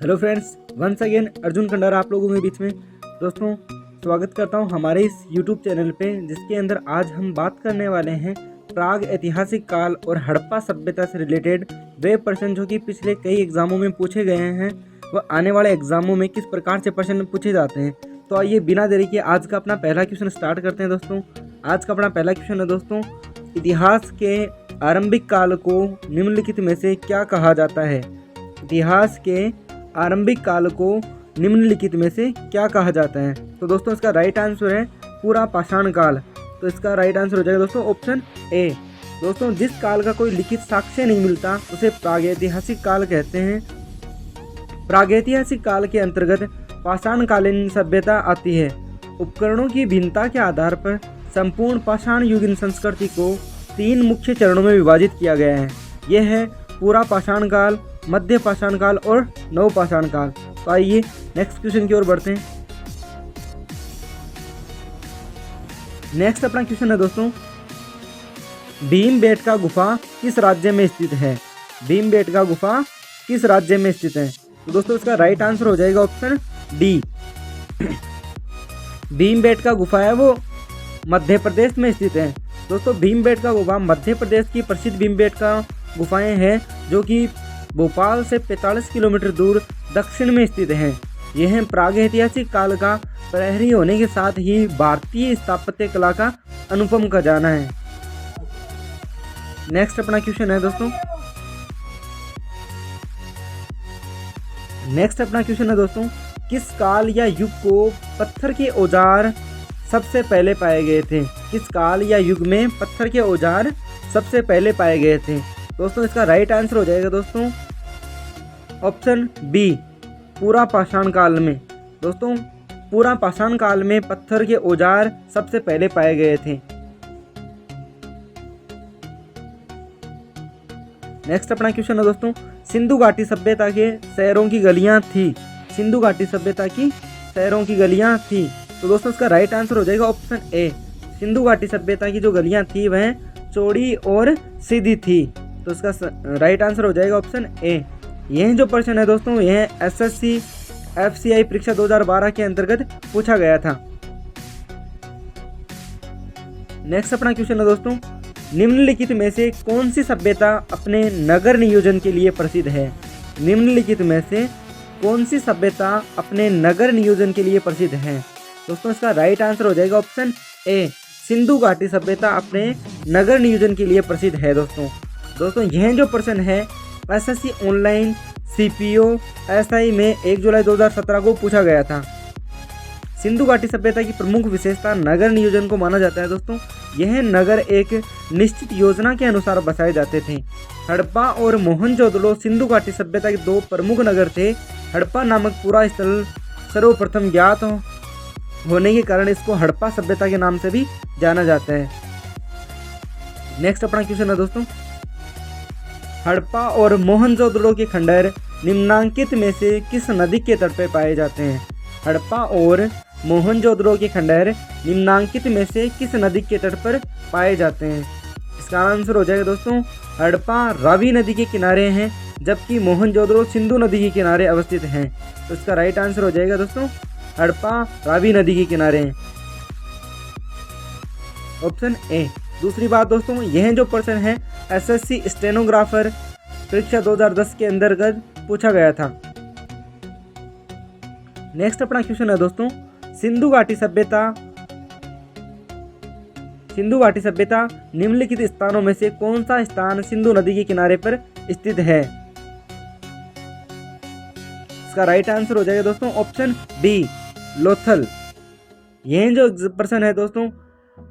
Hello friends, once again Arjun Khandara आप लोगों के बीच में। दोस्तों, स्वागत करता हूं हमारे इस यूट्यूब चैनल पे, जिसके अंदर आज हम बात करने वाले हैं प्राग ऐतिहासिक काल और हड़प्पा सभ्यता से रिलेटेड वे प्रश्न जो कि पिछले कई एग्जामों में पूछे गए हैं, वह आने वाले एग्जामों में किस प्रकार से प्रश्न पूछे जाते हैं। तो आइए बिना देरी के आज का अपना पहला क्वेश्चन स्टार्ट करते हैं। दोस्तों, आज का अपना पहला क्वेश्चन है दोस्तों, इतिहास के आरंभिक काल को निम्नलिखित में से क्या कहा जाता है। इतिहास के आरंभिक काल को निम्नलिखित में से क्या कहा जाता है। तो दोस्तों, इसका राइट आंसर है पूरा पाषाण काल। तो इसका राइट आंसर हो जाएगा दोस्तों ऑप्शन ए। दोस्तों, जिस काल का कोई लिखित साक्ष्य नहीं मिलता उसे प्रागैतिहासिक काल कहते हैं। प्रागैतिहासिक काल के अंतर्गत पाषाणकालीन सभ्यता आती है। उपकरणों की भिन्नता के आधार पर संपूर्ण पाषाण युगीन संस्कृति को 3 मुख्य चरणों में विभाजित किया गया है। यह है पूरा पाषाण काल, मध्य पाषाण काल और नव पाषाण काल। तो आइए नेक्स्ट क्वेश्चन की ओर बढ़ते हैं। नेक्स्ट अपना क्वेश्चन है दोस्तों, भीमबेटका गुफा किस राज्य में स्थित है। भीमबेटका गुफा किस राज्य में स्थित है। तो दोस्तों, इसका राइट आंसर हो जाएगा ऑप्शन डी। भीमबेटका गुफा है वो मध्य प्रदेश में स्थित है। दोस्तों, भीमबेटका गुफा मध्य प्रदेश की प्रसिद्ध भीमबेटका गुफाएं हैं, जो कि भोपाल से 45 किलोमीटर दूर दक्षिण में स्थित हैं। यह प्रागैतिहासिक काल का प्रहरी होने के साथ ही भारतीय स्थापत्य कला का अनुपम खजाना है। नेक्स्ट अपना क्वेश्चन है दोस्तों, किस काल या युग को पत्थर के औजार सबसे पहले पाए गए थे। किस काल या युग में पत्थर के औजार सबसे पहले पाए गए थे। दोस्तों, इसका राइट आंसर हो जाएगा दोस्तों ऑप्शन बी, पूरा पाषाण काल में। दोस्तों, पूरा पाषाण काल में पत्थर के औजार सबसे पहले पाए गए थे। नेक्स्ट अपना क्वेश्चन है दोस्तों, सिंधु घाटी सभ्यता के शहरों की गलियां थी। सिंधु घाटी सभ्यता की शहरों की गलियां थी। तो दोस्तों, इसका राइट आंसर हो जाएगा ऑप्शन ए। सिंधु घाटी सभ्यता की जो गलियां थी वह चौड़ी और सीधी थी। तो इसका राइट आंसर हो जाएगा ऑप्शन ए। यह जो प्रश्न है दोस्तों, यह एसएससी एफसीआई परीक्षा 2012 के अंतर्गत पूछा गया था। नेक्स्ट अपना क्वेश्चन है दोस्तों, निम्नलिखित में से कौन सी सभ्यता अपने नगर नियोजन के लिए प्रसिद्ध है। निम्नलिखित में से कौन सी सभ्यता अपने नगर नियोजन के लिए प्रसिद्ध है। दोस्तों, इसका राइट आंसर हो जाएगा ऑप्शन ए। सिंधु घाटी सभ्यता अपने नगर नियोजन के लिए प्रसिद्ध है। दोस्तों, यह जो प्रश्न है एसएससी ऑनलाइन सीपीओ एसआई में 1 जुलाई 2017 को पूछा गया था। सिंधु घाटी सभ्यता की प्रमुख विशेषता नगर नियोजन को माना जाता है। दोस्तों, यह नगर एक निश्चित योजना के अनुसार बसाए जाते थे। हड़प्पा और मोहनजोदड़ो सिंधु घाटी सभ्यता के 2 प्रमुख नगर थे। हड़प्पा नामक पूरा स्थल सर्वप्रथम ज्ञात होने के कारण इसको हड़प्पा सभ्यता के नाम से भी जाना जाता है। नेक्स्ट अपना क्वेश्चन है दोस्तों, हड़प्पा और मोहनजोदड़ो के खंडहर निम्नांकित में से किस नदी के तट पर पाए जाते हैं। हड़प्पा और मोहनजोदड़ो के खंडहर निम्नांकित में से किस नदी के तट पर पाए जाते हैं। इसका आंसर हो जाएगा दोस्तों, हड़प्पा रावी नदी के किनारे हैं, जबकि मोहनजोदड़ो सिंधु नदी के किनारे अवस्थित हैं। तो इसका राइट आंसर हो जाएगा दोस्तों, हड़प्पा रावी नदी के किनारे हैं, ऑप्शन ए। दूसरी बात दोस्तों, यह जो प्रश्न है एसएससी स्टेनोग्राफर परीक्षा 2010 के अंतर्गत पूछा गया था। नेक्स्ट अपना क्वेश्चन है दोस्तों, सिंधु घाटी सभ्यता निम्नलिखित स्थानों में से कौन सा स्थान सिंधु नदी के किनारे पर स्थित है। इसका राइट आंसर हो जाएगा दोस्तों ऑप्शन बी, लोथल। यह जो प्रश्न है दोस्तों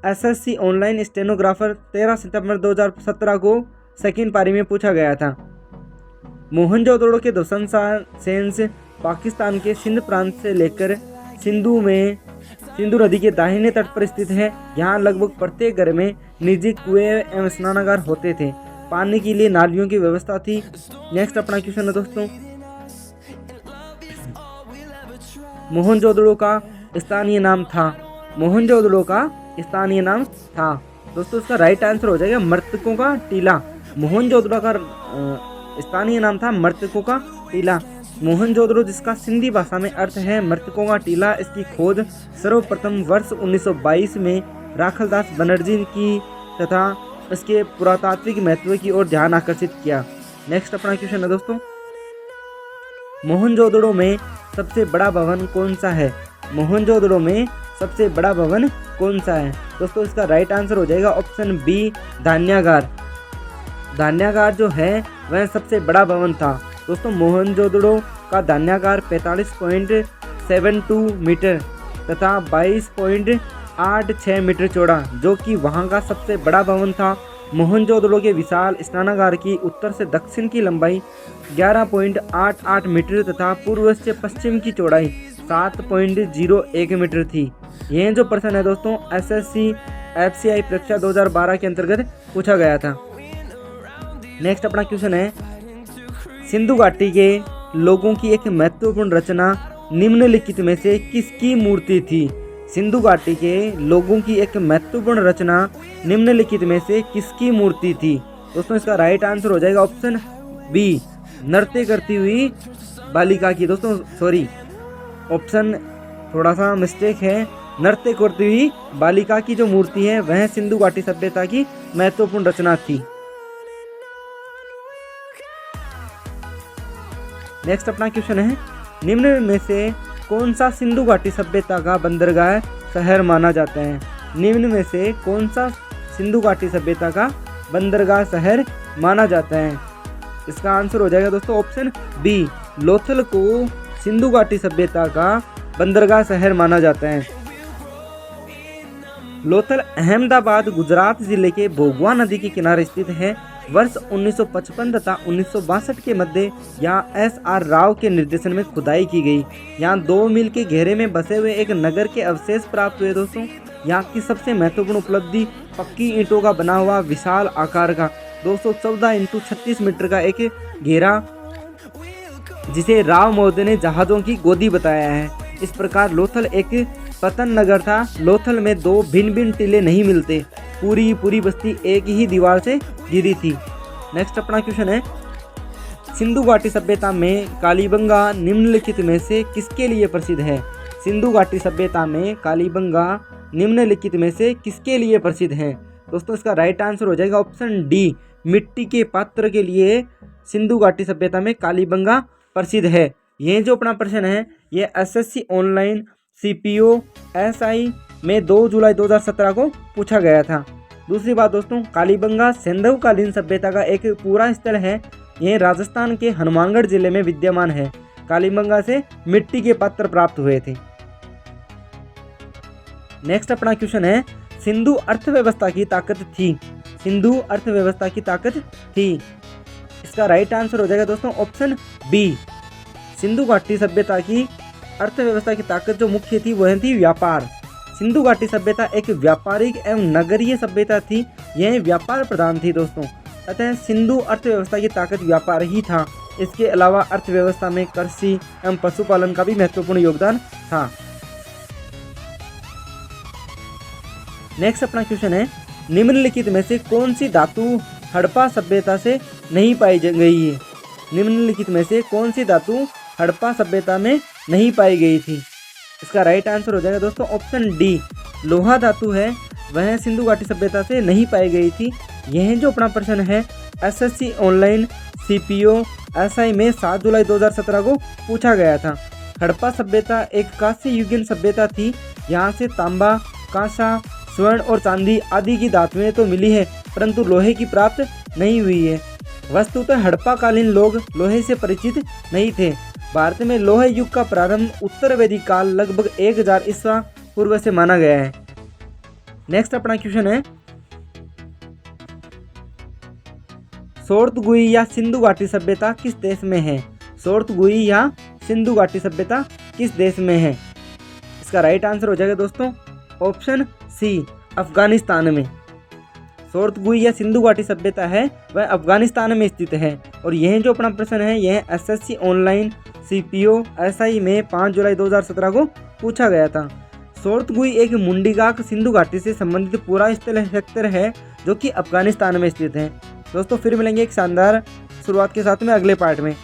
एसएससी ऑनलाइन स्टेनोग्राफर 13 सितंबर 2017 को सेकंड पारी में पूछा गया था। मोहनजोदड़ो के दशनसेंस पाकिस्तान के सिंध प्रांत से लेकर सिंधु नदी के दाहिने तट पर स्थित है। यहाँ लगभग प्रत्येक घर में निजी कुएं एवं स्नानागार होते थे। पानी के लिए नालियों की व्यवस्था थी। नेक्स्ट अपना क्वेश्चन है दोस्तों, मोहनजोदड़ो का स्थानीय नाम था। दोस्तों, इसका राइट आंसर हो जाएगा मृतकों का टीला। मोहनजोदड़ो का स्थानीय नाम था मृतकों का टीला। मोहनजोदड़ो जिसका सिंधी भाषा में अर्थ है मृतकों का टीला, इसकी खोज सर्वप्रथम वर्ष 1922 में राखलदास बनर्जी की तथा इसके पुरातात्विक महत्व की ओर ध्यान आकर्षित किया। नेक्स्ट अपना क्वेश्चन है दोस्तों, मोहनजोदड़ो में सबसे बड़ा भवन कौन सा है? मोहनजोदड़ो में सबसे बड़ा भवन कौन सा है? दोस्तों इसका राइट आंसर हो जाएगा ऑप्शन बी, धान्यागार। धान्यागार जो है वह सबसे बड़ा भवन था। दोस्तों मोहनजोदड़ो का धान्यागार 45.72 मीटर तथा 22.86 मीटर चौड़ा, जो कि वहां का सबसे बड़ा भवन था। मोहनजोदड़ो के विशाल स्नानागार की उत्तर से दक्षिण की लंबाई 11.88 मीटर तथा पूर्व से पश्चिम की चौड़ाई 7.01 मीटर थी। यह जो प्रश्न है दोस्तों SSC FCI परीक्षा 2012 के अंतर्गत पूछा गया था। नेक्स्ट अपना क्वेश्चन है, सिंधु घाटी के लोगों की एक महत्वपूर्ण रचना निम्नलिखित में से किसकी मूर्ति थी? सिंधु घाटी के लोगों की एक महत्वपूर्ण रचना निम्नलिखित में से किसकी मूर्ति थी? दोस्तों इसका राइट आंसर हो जाएगा ऑप्शन बी, नृत्य करती हुई बालिका की। दोस्तों सॉरी, ऑप्शन थोड़ा सा मिस्टेक है। नृत्य करती हुई बालिका की जो मूर्ति है वह सिंधु घाटी सभ्यता की महत्वपूर्ण रचना थी। नेक्स्ट अपना क्वेश्चन है, निम्न में से कौन सा सिंधु घाटी सभ्यता का बंदरगाह शहर माना जाता है? निम्न में से कौन सा सिंधु घाटी सभ्यता का बंदरगाह शहर माना जाता है? इसका आंसर हो जाएगा दोस्तों ऑप्शन बी, लोथल को सिंधु घाटी सभ्यता का बंदरगाह शहर माना जाता है। लोथल अहमदाबाद गुजरात जिले के भोगवा नदी के किनारे स्थित है। वर्ष 1955 तथा 1962 के मध्य यहाँ SR राव के निर्देशन में खुदाई की गई। यहाँ 2 मील के घेरे में बसे हुए एक नगर के अवशेष प्राप्त हुए। दोस्तों यहाँ की सबसे महत्वपूर्ण उपलब्धि पक्की ईंटों का बना हुआ विशाल आकार का 214 × 36 मीटर का एक घेरा, जिसे राव महोदय ने जहाज़ों की गोदी बताया है। इस प्रकार लोथल एक पतन नगर था। लोथल में 2 भिन्न भिन्न टीले नहीं मिलते, पूरी बस्ती एक ही दीवार से घिरी थी। नेक्स्ट अपना क्वेश्चन है, सिंधु घाटी सभ्यता में कालीबंगा निम्नलिखित में से किसके लिए प्रसिद्ध है? सिंधु घाटी सभ्यता में कालीबंगा निम्नलिखित में से किसके लिए प्रसिद्ध है? दोस्तों इसका राइट आंसर हो जाएगा ऑप्शन डी, मिट्टी के पात्र के लिए सिंधु घाटी सभ्यता में कालीबंगा प्रसिद्ध है। यह जो अपना प्रश्न है ये SSC ऑनलाइन CPO SI में 2 जुलाई 2017 को पूछा गया था। दूसरी बात दोस्तों, कालीबंगा सिंधुकालीन सभ्यता का एक पूरा स्थल है। यह राजस्थान के हनुमानगढ़ जिले में विद्यमान है। कालीबंगा से मिट्टी के पात्र प्राप्त हुए थे। नेक्स्ट अपना क्वेश्चन है, सिंधु अर्थव्यवस्था की ताकत थी? सिंधु अर्थव्यवस्था की ताकत थी। इसका राइट आंसर हो जाएगा दोस्तों ऑप्शन बी, सिंधु घाटी सभ्यता की अर्थव्यवस्था की ताकत जो मुख्य थी वह थी व्यापार। सिंधु घाटी सभ्यता एक व्यापारिक एवं नगरीय सभ्यता थी। यह व्यापार प्रधान थी दोस्तों, अतः सिंधु अर्थव्यवस्था की ताकत व्यापार ही था। इसके अलावा अर्थव्यवस्था में कृषि एवं पशुपालन का भी महत्वपूर्ण योगदान था। नेक्स्ट अपना क्वेश्चन है, निम्नलिखित में से कौन सी धातु हड़प्पा सभ्यता से नहीं पाई गई है? निम्नलिखित में से कौन सी धातु हड़प्पा सभ्यता में नहीं पाई गई थी? इसका राइट आंसर हो जाएगा दोस्तों ऑप्शन डी, लोहा धातु है वह सिंधु घाटी सभ्यता से नहीं पाई गई थी। यह जो अपना प्रश्न है SSC ऑनलाइन CPO SI में 7 जुलाई 2017 को पूछा गया था। हड़प्पा सभ्यता एक कांस्य युगीन सभ्यता थी। यहाँ से तांबा, कांसा, स्वर्ण और चांदी आदि की धातुएं तो मिली है, परंतु लोहे की प्राप्त नहीं हुई है। वस्तुतः हड़प्पा कालीन लोग लोहे से परिचित नहीं थे। भारत में लोह युग का प्रारंभ उत्तर वैदिक काल लगभग 1000 ईसा पूर्व से माना गया है। नेक्स्ट अपना क्वेश्चन है, सोर्तगुई या सिंधु घाटी सभ्यता किस देश में है? सोर्तगुई या सिंधु घाटी सभ्यता किस देश में है? इसका राइट आंसर हो जाएगा दोस्तों ऑप्शन सी, अफगानिस्तान में। सोर्तगुई या सिंधु घाटी सभ्यता है वह अफगानिस्तान में स्थित है। और यह जो अपना प्रश्न है यह SSC ऑनलाइन CPO SI में 5 जुलाई 2017 को पूछा गया था। सोर्तगुई एक मुंडीगाक सिंधु घाटी से संबंधित पूरा स्थल सेक्टर है जो कि अफगानिस्तान में स्थित है। दोस्तों फिर मिलेंगे एक शानदार शुरुआत के साथ में अगले पार्ट में।